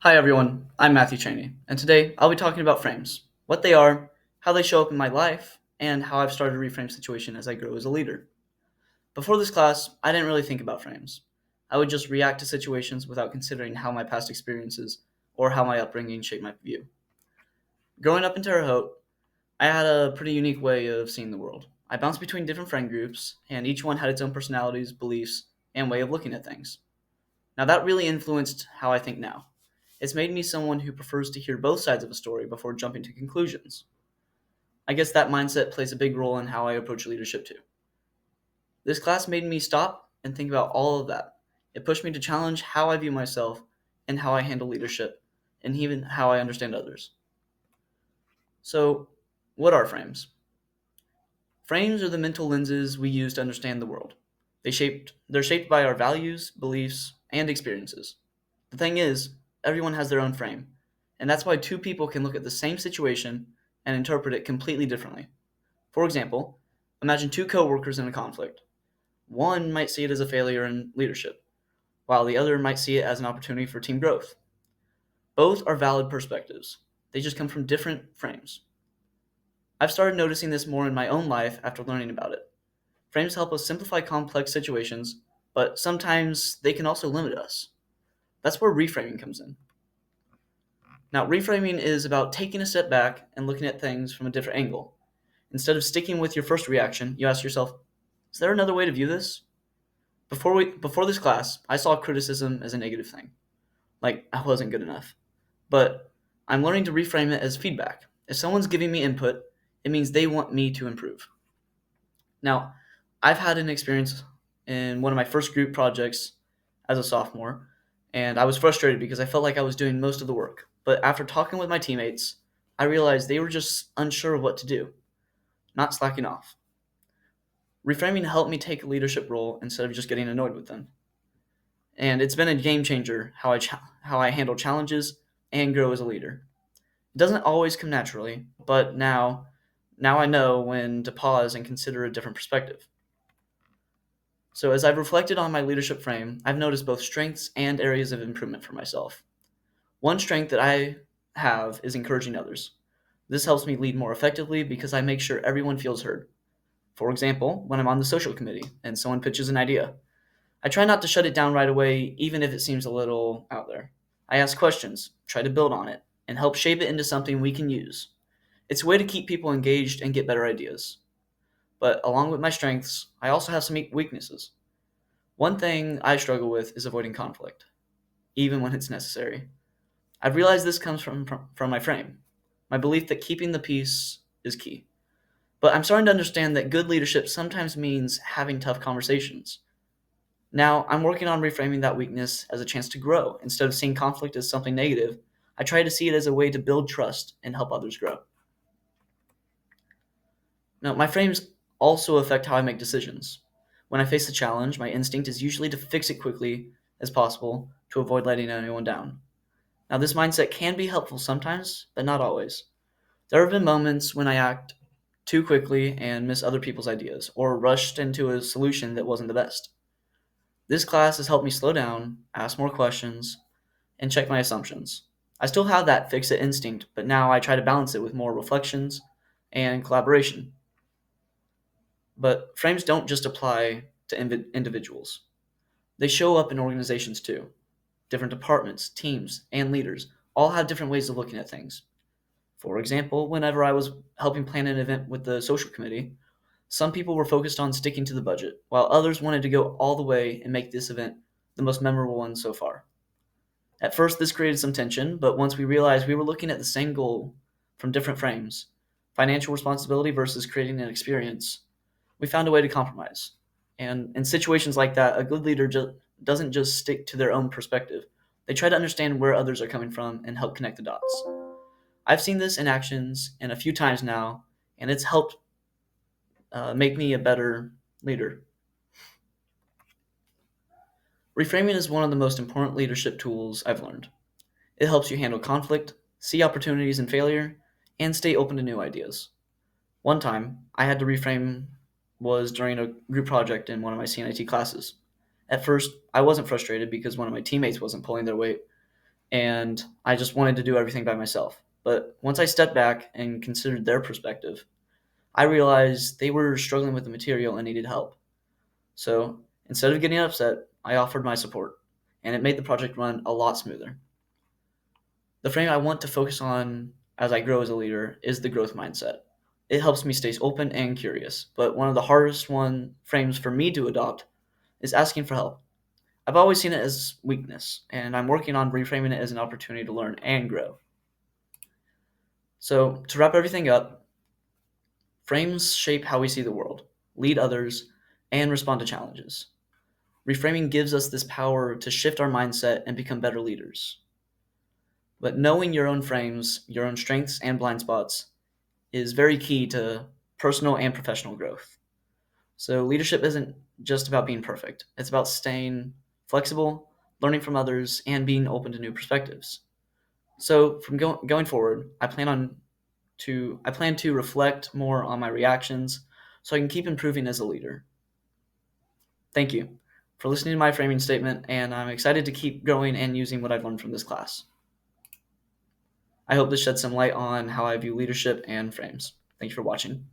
Hi everyone, I'm Matthew Chaney, and today I'll be talking about frames, what they are, how they show up in my life, and how I've started to reframe situation as I grow as a leader. Before this class, I didn't really think about frames. I would just react to situations without considering how my past experiences or how my upbringing shaped my view. Growing up in Terre Haute, I had a pretty unique way of seeing the world. I bounced between different friend groups, and each one had its own personalities, beliefs, and way of looking at things. Now, that really influenced how I think now. It's made me someone who prefers to hear both sides of a story before jumping to conclusions. I guess that mindset plays a big role in how I approach leadership too. This class made me stop and think about all of that. It pushed me to challenge how I view myself and how I handle leadership, and even how I understand others. So, what are frames? Frames are the mental lenses we use to understand the world. They're shaped by our values, beliefs, and experiences. The thing is, everyone has their own frame, and that's why two people can look at the same situation and interpret it completely differently. For example, imagine two coworkers in a conflict. One might see it as a failure in leadership, while the other might see it as an opportunity for team growth. Both are valid perspectives. They just come from different frames. I've started noticing this more in my own life after learning about it. Frames help us simplify complex situations, but sometimes they can also limit us. That's where reframing comes in. Now, reframing is about taking a step back and looking at things from a different angle. Instead of sticking with your first reaction, you ask yourself, is there another way to view this? Before this class, I saw criticism as a negative thing, like I wasn't good enough. But I'm learning to reframe it as feedback. If someone's giving me input, it means they want me to improve. Now, I've had an experience in one of my first group projects as a sophomore, and I was frustrated because I felt like I was doing most of the work. But after talking with my teammates, I realized they were just unsure of what to do, not slacking off. Reframing helped me take a leadership role instead of just getting annoyed with them. And it's been a game changer how I handle challenges and grow as a leader. It doesn't always come naturally, but now I know when to pause and consider a different perspective. So, as I've reflected on my leadership frame, I've noticed both strengths and areas of improvement for myself. One strength that I have is encouraging others. This helps me lead more effectively because I make sure everyone feels heard. For example, when I'm on the social committee and someone pitches an idea, I try not to shut it down right away, even if it seems a little out there. I ask questions, try to build on it, and help shape it into something we can use. It's a way to keep people engaged and get better ideas. But along with my strengths, I also have some weaknesses. One thing I struggle with is avoiding conflict, even when it's necessary. I've realized this comes from my frame, my belief that keeping the peace is key. But I'm starting to understand that good leadership sometimes means having tough conversations. Now, I'm working on reframing that weakness as a chance to grow. Instead of seeing conflict as something negative, I try to see it as a way to build trust and help others grow. Now, my frames also affect how I make decisions. When I face a challenge, my instinct is usually to fix it quickly as possible to avoid letting anyone down. Now, this mindset can be helpful sometimes, but not always. There have been moments when I act too quickly and miss other people's ideas, or rushed into a solution that wasn't the best. This class has helped me slow down, ask more questions, and check my assumptions. I still have that fix it instinct, but now I try to balance it with more reflections and collaboration. But frames don't just apply to individuals, they show up in organizations too. Different departments, teams, and leaders all have different ways of looking at things. For example, whenever I was helping plan an event with the social committee, some people were focused on sticking to the budget, while others wanted to go all the way and make this event the most memorable one so far. At first, this created some tension, but once we realized we were looking at the same goal from different frames, financial responsibility versus creating an experience, we found a way to compromise. And in situations like that, a good leader doesn't just stick to their own perspective. They try to understand where others are coming from and help connect the dots. I've seen this in actions and a few times now, and it's helped make me a better leader. Reframing is one of the most important leadership tools I've learned. It helps you handle conflict, see opportunities and failure, and stay open to new ideas. One time, I had to reframe was during a group project in one of my CNIT classes. At first, I wasn't frustrated because one of my teammates wasn't pulling their weight, and I just wanted to do everything by myself. But once I stepped back and considered their perspective, I realized they were struggling with the material and needed help. So instead of getting upset, I offered my support, and it made the project run a lot smoother. The frame I want to focus on as I grow as a leader is the growth mindset. It helps me stay open and curious, but one of the hardest frames for me to adopt is asking for help. I've always seen it as weakness, and I'm working on reframing it as an opportunity to learn and grow. So, to wrap everything up, frames shape how we see the world, lead others, and respond to challenges. Reframing gives us this power to shift our mindset and become better leaders. But knowing your own frames, your own strengths and blind spots is very key to personal and professional growth. So, leadership isn't just about being perfect, it's about staying flexible, learning from others, and being open to new perspectives. So, from going forward, I plan to reflect more on my reactions so I can keep improving as a leader. Thank you for listening to my framing statement, and I'm excited to keep growing and using what I've learned from this class. I hope this sheds some light on how I view leadership and frames. Thank you for watching.